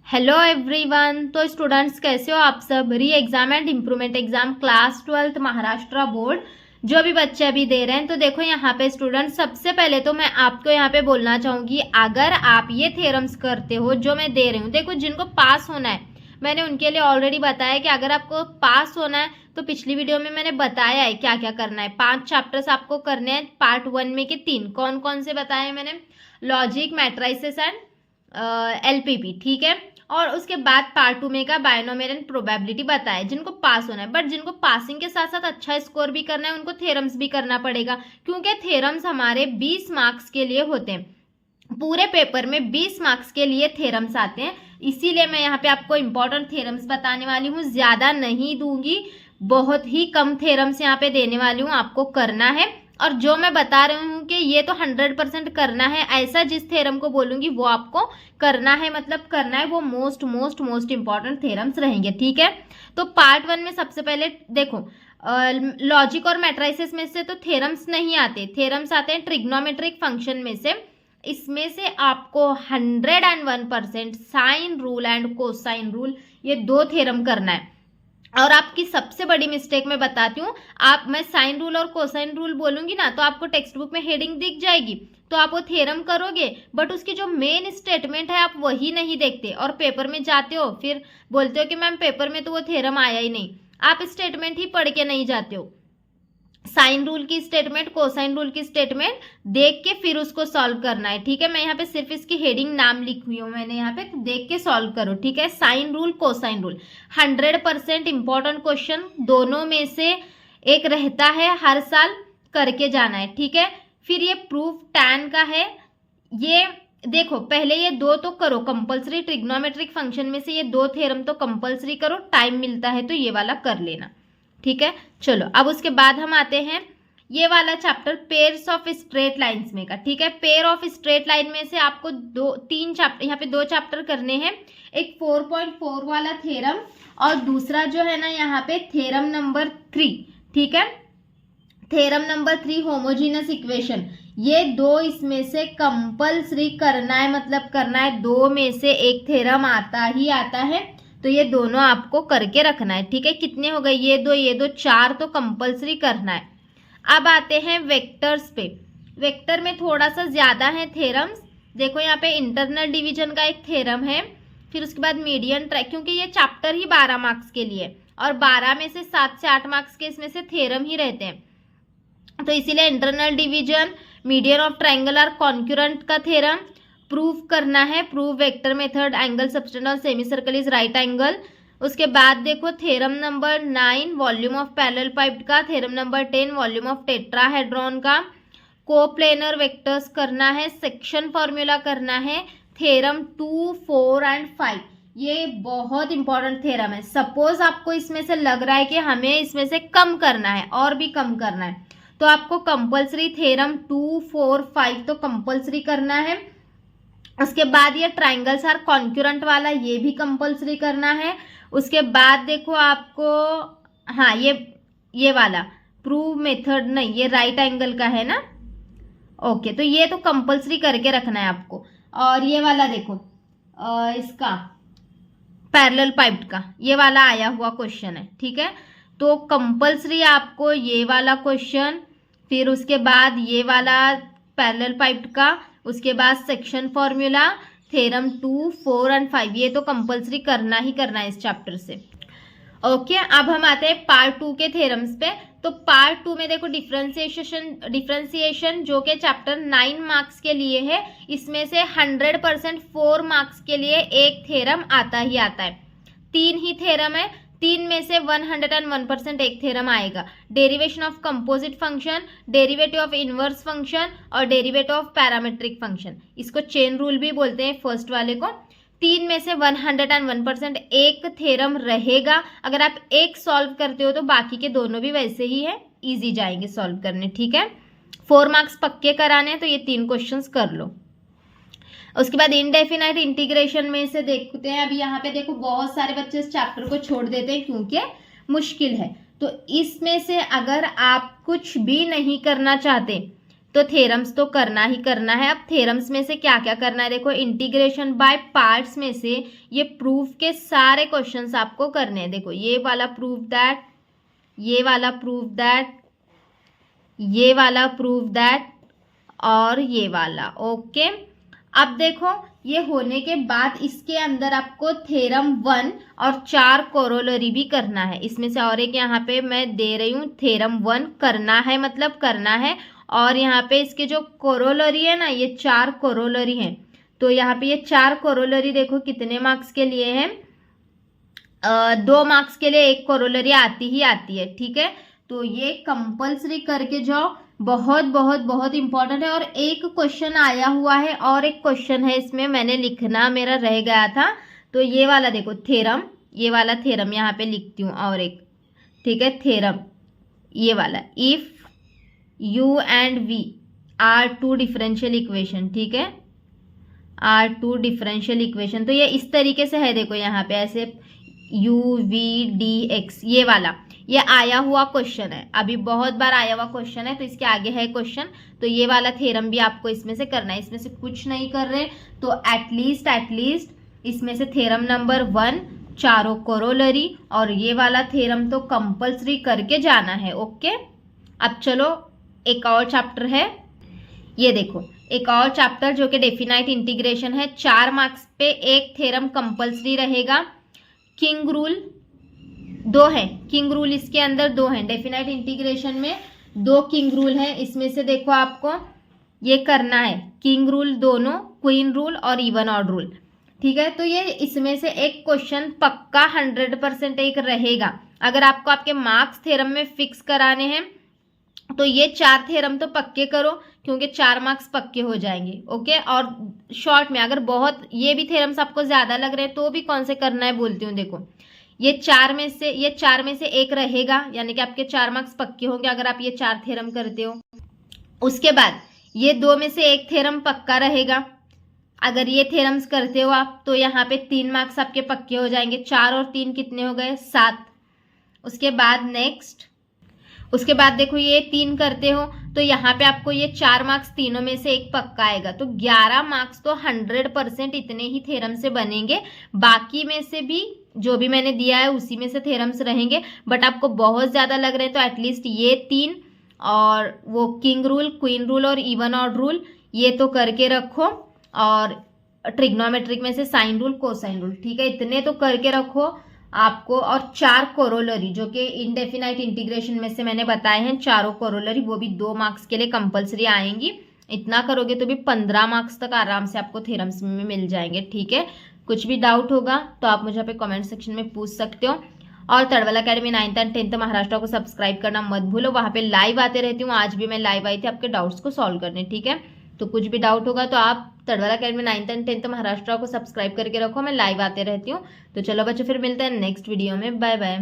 Hello everyone. तो students कैसे हो आप सब। री exam and improvement exam class 12th Maharashtra board जो भी बच्चे अभी दे रहे हैं। तो देखो यहाँ पे स्टूडेंट्स, सबसे पहले तो मैं आपको यहाँ पे बोलना चाहूंगी, अगर आप ये थ्योरम्स करते हो जो मैं दे रही हूँ, देखो जिनको पास होना है मैंने उनके लिए ऑलरेडी बताया कि अगर आपको पास होना है तो पिछली वीडियो में मैंने बताया है क्या क्या करना है। 5 चैप्टर्स आपको करने हैं पार्ट 1 में के 3 कौन कौन से बताए मैंने, लॉजिक, मैट्रिसेस एंड एलपीपी, ठीक है। और उसके बाद पार्ट 2 में का बायनोमियल एंड प्रोबेबिलिटी बताया जिनको पास होना है। बट जिनको पासिंग के साथ साथ अच्छा स्कोर भी करना है उनको थ्योरम्स भी करना पड़ेगा, क्योंकि थ्योरम्स हमारे 20 मार्क्स के लिए होते हैं। पूरे पेपर में 20 मार्क्स के लिए थ्योरम्स आते हैं, इसीलिए मैं यहाँ पे आपको इंपॉर्टेंट थ्योरम्स बताने वाली हूँ। ज्यादा नहीं दूंगी, बहुत ही कम थ्योरम्स यहाँ पे देने वाली हूँ, आपको करना है। और जो मैं बता रही हूँ कि ये तो 100% करना है, ऐसा जिस थ्योरम को बोलूंगी वो आपको करना है, मतलब करना है, वो मोस्ट इंपॉर्टेंट थ्योरम्स रहेंगे, ठीक है। तो पार्ट 1 में सबसे पहले देखो, लॉजिक और मैट्रिसेस में से तो थ्योरम्स नहीं आते, थ्योरम्स आते हैं ट्रिग्नोमेट्रिक फंक्शन में से। इसमें से आपको 101% sine rule and cosine rule, ये 2 थ्योरम करना है। और आपकी सबसे बड़ी मिस्टेक मैं बताती हूँ, मैं साइन रूल और कोसाइन रूल बोलूंगी ना तो आपको टेक्स्ट बुक में हेडिंग दिख जाएगी, तो आप वो थ्योरम करोगे, बट उसकी जो मेन स्टेटमेंट है आप वही नहीं देखते और पेपर में जाते हो, फिर बोलते हो कि मैम पेपर में तो वो थ्योरम आया ही नहीं। आप स्टेटमेंट ही पढ़ के नहीं जाते हो, साइन रूल की स्टेटमेंट, कोसाइन रूल की स्टेटमेंट देख के फिर उसको सॉल्व करना है, ठीक है। मैं यहाँ पे सिर्फ इसकी हेडिंग नाम लिखी हूँ मैंने यहाँ पे, देख के सॉल्व करो, ठीक है। Sine rule, cosine rule 100% important question, दोनों में से एक रहता है, हर साल करके जाना है, ठीक है। फिर ये प्रूफ टैन का है, ये देखो पहले ये 2 तो करो कंपल्सरी, ट्रिग्नोमेट्रिक फंक्शन में से ये 2 थ्योरम तो कंपल्सरी करो, टाइम मिलता है तो ये वाला कर लेना, ठीक है। चलो अब उसके बाद हम आते हैं ये वाला chapter pairs of straight lines में का, ठीक है। पेयर ऑफ स्ट्रेट लाइन में से आपको 3 चैप्टर, यहाँ पे 2 चैप्टर करने हैं, एक 4.4 वाला थ्योरम और दूसरा जो है ना यहाँ पे थ्योरम नंबर 3, ठीक है। थ्योरम नंबर 3 होमोजीनियस इक्वेशन, ये 2 इसमें से कंपल्सरी करना है, मतलब करना है, 2 में से एक थ्योरम आता ही आता है, तो ये दोनों आपको करके रखना है, ठीक है। कितने हो गए, ये दो 4 तो कंपल्सरी करना है। अब आते हैं वेक्टर्स पे, वेक्टर में थोड़ा सा ज्यादा है थ्योरम्स। देखो यहाँ पे इंटरनल डिवीजन का एक थ्योरम है, फिर उसके बाद मीडियन ट्राई, क्योंकि ये चैप्टर ही 12 मार्क्स के लिए और 12 में से 7 से 8 मार्क्स के इसमें से थ्योरम ही रहते हैं, तो इसीलिए internal division, median of triangle और कॉन्क्यूरेंट का थ्योरम प्रूव करना है, prove vector method, angle subtend और semi circle is right angle. उसके बाद देखो theorem number 9 volume of parallel pipe का, theorem number 10 volume of tetrahedron का, कोप्लेनर वेक्टर्स करना है, सेक्शन फॉर्मूला करना है, थ्योरम 2, 4 एंड 5, ये बहुत इंपॉर्टेंट थ्योरम है। सपोज आपको इसमें से लग रहा है कि हमें इसमें से कम करना है और भी कम करना है, तो आपको कंपल्सरी थ्योरम 2, 4, 5 तो कंपल्सरी करना है। उसके बाद ये ट्राइंगल्स आर कॉन्क्यूरेंट वाला, ये भी कंपल्सरी करना है। उसके बाद देखो आपको, हाँ ये वाला प्रूव मेथड नहीं, ये राइट एंगल का है ना, ओके, तो ये तो कंपल्सरी करके रखना है आपको। और ये वाला देखो इसका पैरेलल पाइप का ये वाला आया हुआ क्वेश्चन है, ठीक है। तो कंपल्सरी आपको ये वाला क्वेश्चन, फिर उसके बाद ये वाला पैरेलल पाइप का, उसके बाद सेक्शन फॉर्मूला, थ्योरम 2, 4 एंड 5, ये तो कंपल्सरी करना ही करना है इस चैप्टर से, ओके। अब हम आते हैं पार्ट 2 के थ्योरम्स पे। तो पार्ट 2 में देखो डिफरेंशिएशन जो कि चैप्टर 9 मार्क्स के लिए है, इसमें से 100% 4 मार्क्स के लिए एक थ्योरम आता ही आता है, 3 ही थ्योरम है, 3 में से 101% एक थ्योरम आएगा। Derivation of composite function, derivative of inverse function और डेरिवेटिव ऑफ पैरामेट्रिक फंक्शन, इसको चेन रूल भी बोलते हैं फर्स्ट वाले को। 3 में से 101% एक थ्योरम रहेगा। अगर आप एक सॉल्व करते हो तो बाकी के दोनों भी वैसे ही है, इजी जाएंगे सॉल्व करने, ठीक है। 4 मार्क्स पक्के कराने हैं तो ये 3 क्वेश्चंस कर लो। उसके बाद इनडेफिनाइट इंटीग्रेशन में से देखते हैं, अभी यहाँ पे देखो बहुत सारे बच्चे इस चैप्टर को छोड़ देते हैं क्योंकि मुश्किल है, तो इसमें से अगर आप कुछ भी नहीं करना चाहते तो थ्योरम्स तो करना ही करना है। अब थ्योरम्स में से क्या क्या करना है, देखो इंटीग्रेशन बाय पार्ट्स में से ये प्रूफ के सारे क्वेश्चंस आपको करने हैं। देखो ये वाला प्रूफ दैट, ये वाला प्रूफ दैट, ये वाला प्रूफ दैट और ये वाला। ओके, अब देखो ये होने के बाद इसके अंदर आपको थ्योरम 1 और 4 कोरोलरी भी करना है। इसमें से और एक यहाँ पे मैं दे रही हूँ, थ्योरम 1 करना है, मतलब करना है। और यहाँ पे इसके जो कोरोलरी है ना, ये 4 कोरोलरी हैं। तो यहाँ पे ये 4 कोरोलरी देखो कितने मार्क्स के लिए हैं, 2 मार्क्स के लिए एक कोरोलरी आती ही आती है। ठीक है, तो ये कंपल्सरी करके जाओ, बहुत बहुत बहुत इंपॉर्टेंट है। और एक क्वेश्चन आया हुआ है और एक क्वेश्चन है इसमें, मैंने लिखना मेरा रह गया था। तो ये वाला देखो थ्योरम, ये वाला थ्योरम यहाँ पे लिखती हूँ और एक, ठीक है, थ्योरम ये वाला, if u and v are two differential equation, ठीक है, are two differential equation। तो ये इस तरीके से है, देखो यहाँ पे ऐसे u v dx, ये वाला ये आया हुआ क्वेश्चन है, अभी बहुत बार आया हुआ क्वेश्चन है, तो इसके आगे है क्वेश्चन। तो ये वाला थ्योरम भी आपको इसमें से करना है। इसमें से कुछ नहीं कर रहे तो एटलीस्ट इसमें से थ्योरम नंबर 1 चारों कोरोलरी और ये वाला थ्योरम तो कंपल्सरी करके जाना है। ओके, अब चलो एक और चैप्टर है, ये देखो एक और चैप्टर जो कि डेफिनाइट इंटीग्रेशन है। 4 मार्क्स पे एक थ्योरम कंपल्सरी रहेगा। किंग रूल 2 है, किंग रूल इसके अंदर 2 हैं, डेफिनाइट इंटीग्रेशन में 2 किंग रूल हैं। इसमें से देखो आपको ये करना है, किंग रूल दोनों, क्वीन रूल और इवन ऑड रूल। ठीक है, तो ये इसमें से एक क्वेश्चन पक्का 100% एक रहेगा। अगर आपको आपके मार्क्स थ्योरम में फिक्स कराने हैं तो ये 4 थ्योरम तो पक्के करो, क्योंकि 4 मार्क्स पक्के हो जाएंगे। ओके, और शॉर्ट में अगर बहुत ये भी थ्योरम्स आपको ज़्यादा लग रहे हैं तो भी कौन से करना है बोलती हूँ। देखो ये 4 में से एक रहेगा, यानी कि आपके 4 मार्क्स पक्के होंगे अगर आप ये 4 थ्योरम करते हो। उसके बाद ये 2 में से एक थ्योरम पक्का रहेगा, अगर ये थ्योरम्स करते हो आप, तो यहाँ पे 3 मार्क्स आपके पक्के हो जाएंगे। 4 और 3 कितने हो गए, 7। उसके बाद नेक्स्ट, उसके बाद देखो ये 3 करते हो तो यहाँ पे आपको ये 4 मार्क्स तीनों में से एक पक्का आएगा, तो 11 मार्क्स तो 100% इतने ही थ्योरम से बनेंगे। बाकी में से भी जो भी मैंने दिया है उसी में से थ्योरम्स रहेंगे, बट आपको बहुत ज़्यादा लग रहे हैं तो एटलीस्ट ये 3 और वो किंग रूल, क्वीन रूल और इवन ऑड रूल ये तो करके रखो, और ट्रिग्नोमेट्रिक में से साइन रूल, कोसाइन रूल, ठीक है, इतने तो करके रखो आपको। और 4 कोरोलरी जो कि इंडेफिनाइट इंटीग्रेशन में से मैंने बताए हैं, चारों कोरोलरी वो भी 2 मार्क्स के लिए कंपलसरी आएंगी। इतना करोगे तो भी 15 मार्क्स तक आराम से आपको थ्योरम्स में मिल जाएंगे। ठीक है, कुछ भी डाउट होगा तो आप मुझे पे कमेंट सेक्शन में पूछ सकते हो। और तड़वल academy 9th and 10th Maharashtra को सब्सक्राइब करना मत भूलो, वहाँ पे लाइव आते रहती हूँ। आज भी मैं लाइव आई थी आपके डाउट्स को सॉल्व करने। ठीक है, तो कुछ भी डाउट होगा तो आप तड़वल academy 9th and 10th Maharashtra को सब्सक्राइब करके रखो, मैं लाइव आते रहती हूँ। तो चलो बच्चों, फिर मिलते हैं नेक्स्ट वीडियो में, बाय बाय।